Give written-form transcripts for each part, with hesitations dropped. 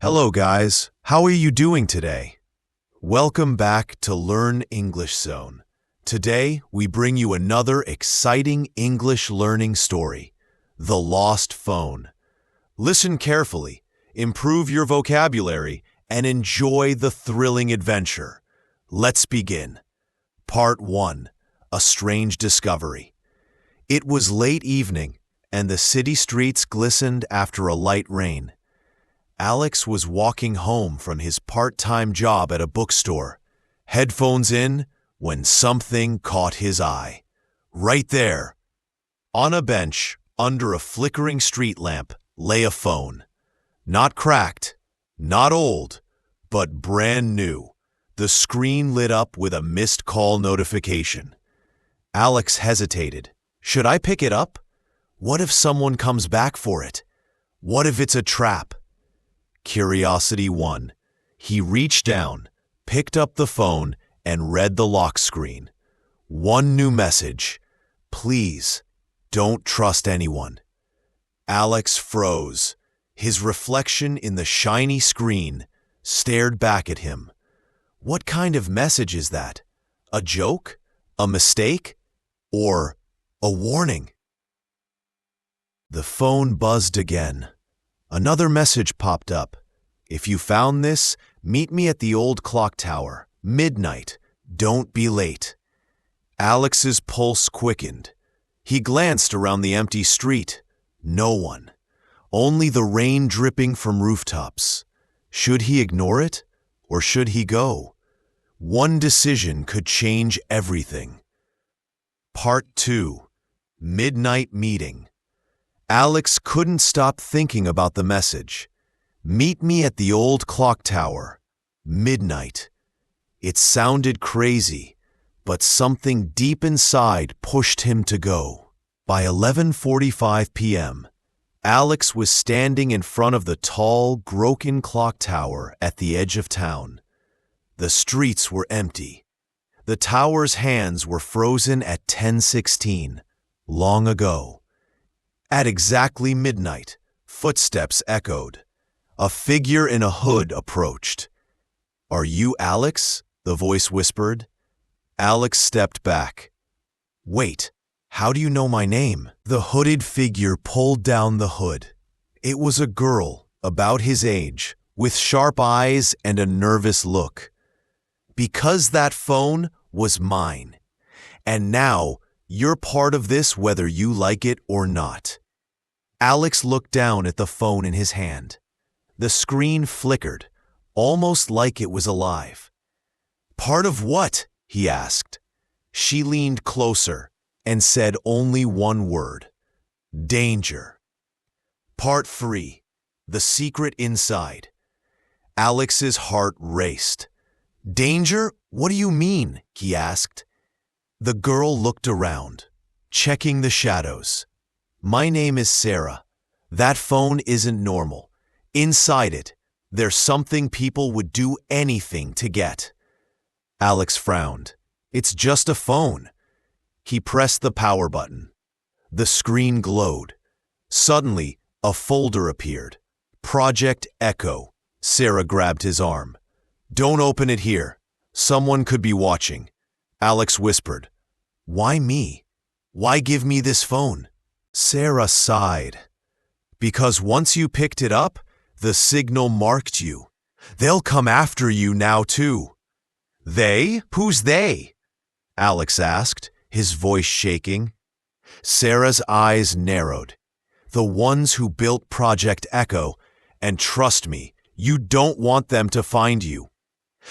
Hello guys, how are you doing today? Welcome back to Learn English Zone. Today, we bring you another exciting English learning story, The Lost Phone. Listen carefully, improve your vocabulary, and enjoy the thrilling adventure. Let's begin. Part 1, A Strange Discovery. It was late evening, and the city streets glistened after a light rain. Alex was walking home from his part-time job at a bookstore, headphones in, when something caught his eye. Right there, on a bench under a flickering street lamp, lay a phone. Not cracked, not old, but brand new. The screen lit up with a missed call notification. Alex hesitated. Should I pick it up? What if someone comes back for it? What if it's a trap? Curiosity won. He reached down, picked up the phone, and read the lock screen. One new message. Please, don't trust anyone. Alex froze. His reflection in the shiny screen stared back at him. What kind of message is that? A joke? A mistake? Or a warning? The phone buzzed again. Another message popped up. If you found this, meet me at the old clock tower. Midnight. Don't be late. Alex's pulse quickened. He glanced around the empty street. No one. Only the rain dripping from rooftops. Should he ignore it, or should he go? One decision could change everything. Part 2. Midnight Meeting. Alex couldn't stop thinking about the message. Meet me at the old clock tower. Midnight. It sounded crazy, but something deep inside pushed him to go. By 11:45 p.m., Alex was standing in front of the tall, broken clock tower at the edge of town. The streets were empty. The tower's hands were frozen at 10:16, long ago. At exactly midnight, footsteps echoed. A figure in a hood approached. "Are you Alex?" the voice whispered. Alex stepped back. "Wait, how do you know my name?" The hooded figure pulled down the hood. It was a girl, about his age, with sharp eyes and a nervous look. "Because that phone was mine. And now, you're part of this whether you like it or not." Alex looked down at the phone in his hand. The screen flickered, almost like it was alive. "Part of what?" he asked. She leaned closer and said only one word. "Danger." Part 3. The Secret Inside. Alex's heart raced. "Danger? What do you mean?" he asked. The girl looked around, checking the shadows. "My name is Sarah. That phone isn't normal. Inside it, there's something people would do anything to get." Alex frowned. "It's just a phone." He pressed the power button. The screen glowed. Suddenly, a folder appeared. Project Echo. Sarah grabbed his arm. "Don't open it here. Someone could be watching." Alex whispered. "Why me? Why give me this phone?" Sarah sighed. "Because once you picked it up, the signal marked you. They'll come after you now too." "They? Who's they?" Alex asked, his voice shaking. Sarah's eyes narrowed. "The ones who built Project Echo, and trust me, you don't want them to find you."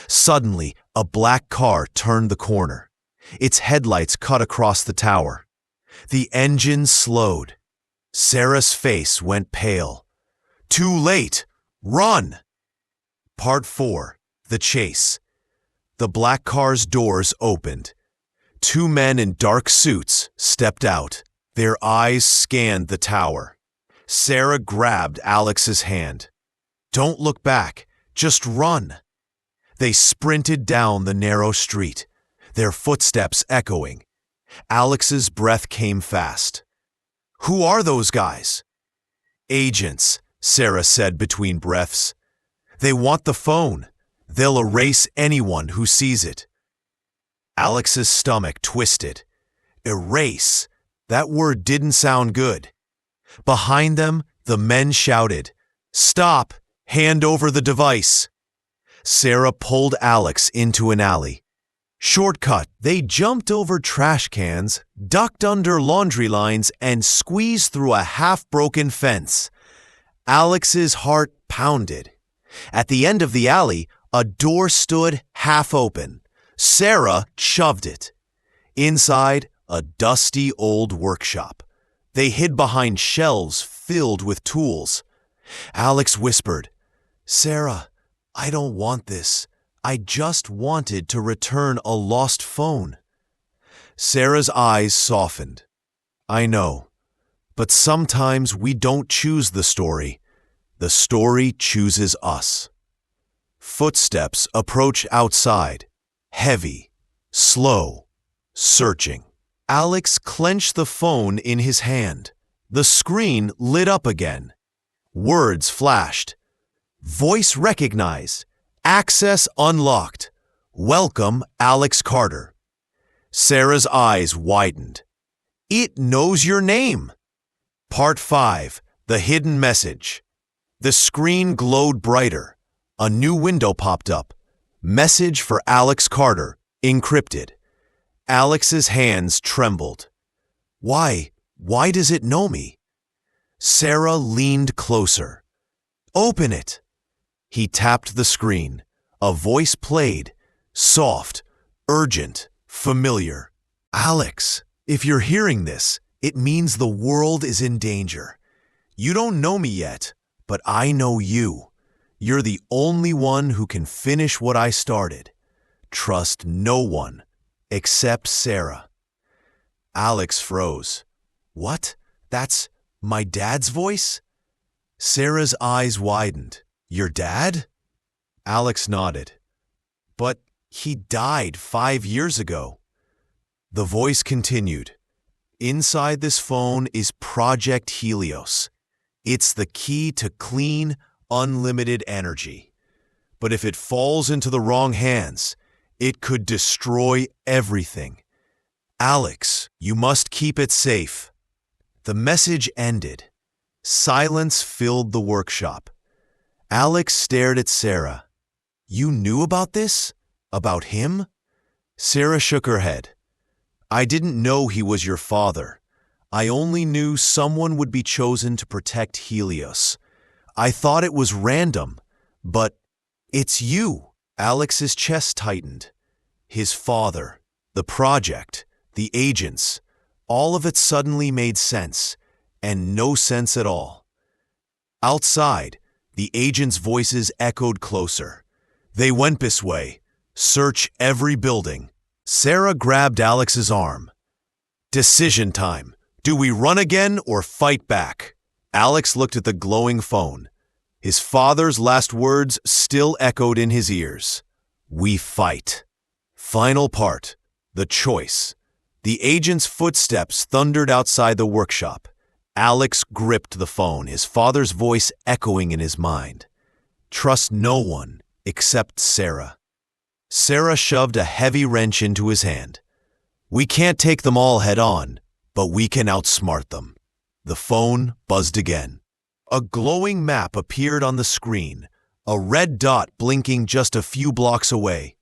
Suddenly, a black car turned the corner. Its headlights cut across the tower. The engine slowed. Sarah's face went pale. "Too late! Run!" Part 4. The Chase. The black car's doors opened. Two men in dark suits stepped out. Their eyes scanned the tower. Sarah grabbed Alex's hand. "Don't look back. Just run." They sprinted down the narrow street, their footsteps echoing. Alex's breath came fast. "Who are those guys?" "Agents," Sarah said between breaths. They want the phone. They'll erase anyone who sees it. Alex's stomach twisted. Erase. That word didn't sound good. Behind them, the men shouted, "Stop! Hand over the device!" Sarah pulled Alex into an alley. Shortcut, they jumped over trash cans, ducked under laundry lines, and squeezed through a half-broken fence. Alex's heart pounded. At the end of the alley, a door stood half open. Sarah shoved it. Inside, a dusty old workshop. They hid behind shelves filled with tools. Alex whispered, "Sarah, I don't want this. I just wanted to return a lost phone." Sarah's eyes softened. "I know, but sometimes we don't choose the story. The story chooses us." Footsteps approach outside, heavy, slow, searching. Alex clenched the phone in his hand. The screen lit up again. Words flashed. Voice recognized. Access unlocked. Welcome, Alex Carter. Sarah's eyes widened. It knows your name. Part 5. The Hidden Message. The screen glowed brighter. A new window popped up. Message for Alex Carter, encrypted. Alex's hands trembled. Why does it know me? Sarah leaned closer. Open it. He tapped the screen. A voice played, soft, urgent, familiar. Alex, if you're hearing this, it means the world is in danger. You don't know me yet, but I know you. You're the only one who can finish what I started. Trust no one except Sarah. Alex froze. What? That's my dad's voice? Sarah's eyes widened. Your dad? Alex nodded. But he died 5 years ago. The voice continued. Inside this phone is Project Helios. It's the key to clean, unlimited energy. But if it falls into the wrong hands, it could destroy everything. Alex, you must keep it safe. The message ended. Silence filled the workshop. Alex stared at Sarah. You knew about this? About him? Sarah shook her head. I didn't know he was your father. I only knew someone would be chosen to protect Helios. I thought it was random, but it's you. Alex's chest tightened. His father, the project, the agents, all of it suddenly made sense, and no sense at all. Outside, the agents' voices echoed closer. They went this way. Search every building. Sarah grabbed Alex's arm. Decision time. Do we run again or fight back? Alex looked at the glowing phone. His father's last words still echoed in his ears. We fight. Final part. The choice. The agent's footsteps thundered outside the workshop. Alex gripped the phone, his father's voice echoing in his mind. Trust no one except Sarah. Sarah shoved a heavy wrench into his hand. We can't take them all head on, but we can outsmart them. The phone buzzed again. A glowing map appeared on the screen, a red dot blinking just a few blocks away.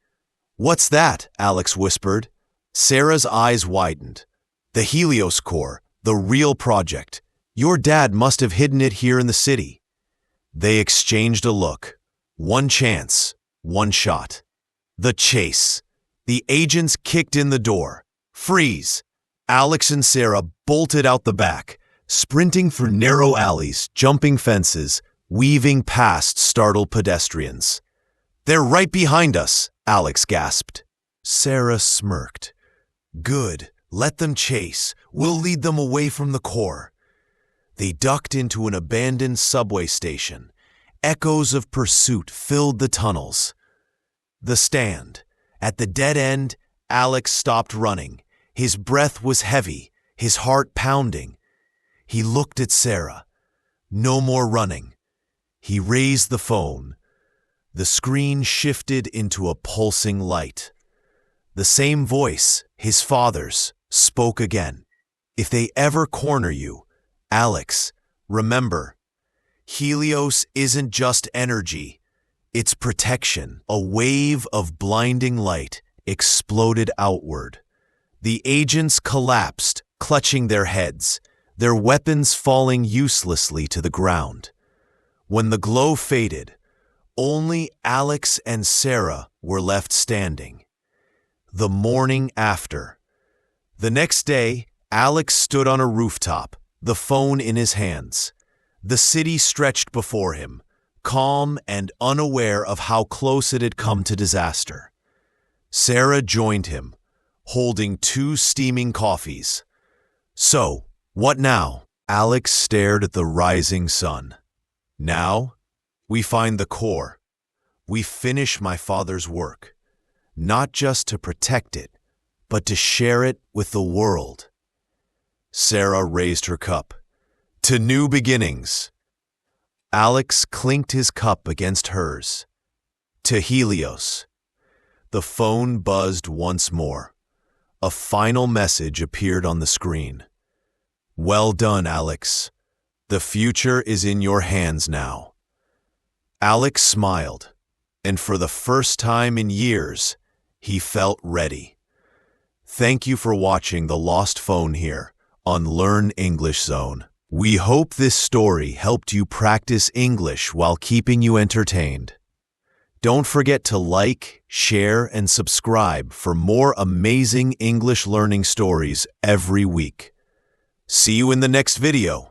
What's that? Alex whispered. Sarah's eyes widened. The Helios Core, the real project. Your dad must have hidden it here in the city. They exchanged a look. One chance, one shot. The chase. The agents kicked in the door. Freeze! Alex and Sarah bolted out the back, sprinting through narrow alleys, jumping fences, weaving past startled pedestrians. They're right behind us, Alex gasped. Sarah smirked. Good, let them chase. We'll lead them away from the core. They ducked into an abandoned subway station. Echoes of pursuit filled the tunnels. The stand. At the dead end, Alex stopped running. His breath was heavy, his heart pounding. He looked at Sarah. No more running. He raised the phone. The screen shifted into a pulsing light. The same voice, his father's, spoke again. If they ever corner you, Alex, remember, Helios isn't just energy, it's protection. A wave of blinding light exploded outward. The agents collapsed, clutching their heads, their weapons falling uselessly to the ground. When the glow faded, only Alex and Sarah were left standing. The morning after. The next day, Alex stood on a rooftop, the phone in his hands. The city stretched before him, calm and unaware of how close it had come to disaster. Sarah joined him, holding 2 steaming coffees. So, what now? Alex stared at the rising sun. Now, we find the core. We finish my father's work, not just to protect it, but to share it with the world. Sarah raised her cup. To new beginnings. Alex clinked his cup against hers. To Helios. The phone buzzed once more. A final message appeared on the screen. Well done, Alex. The future is in your hands now. Alex smiled, and for the first time in years, he felt ready. Thank you for watching The Lost Phone here on Learn English Zone. We hope this story helped you practice English while keeping you entertained. Don't forget to like, share, and subscribe for more amazing English learning stories every week. See you in the next video.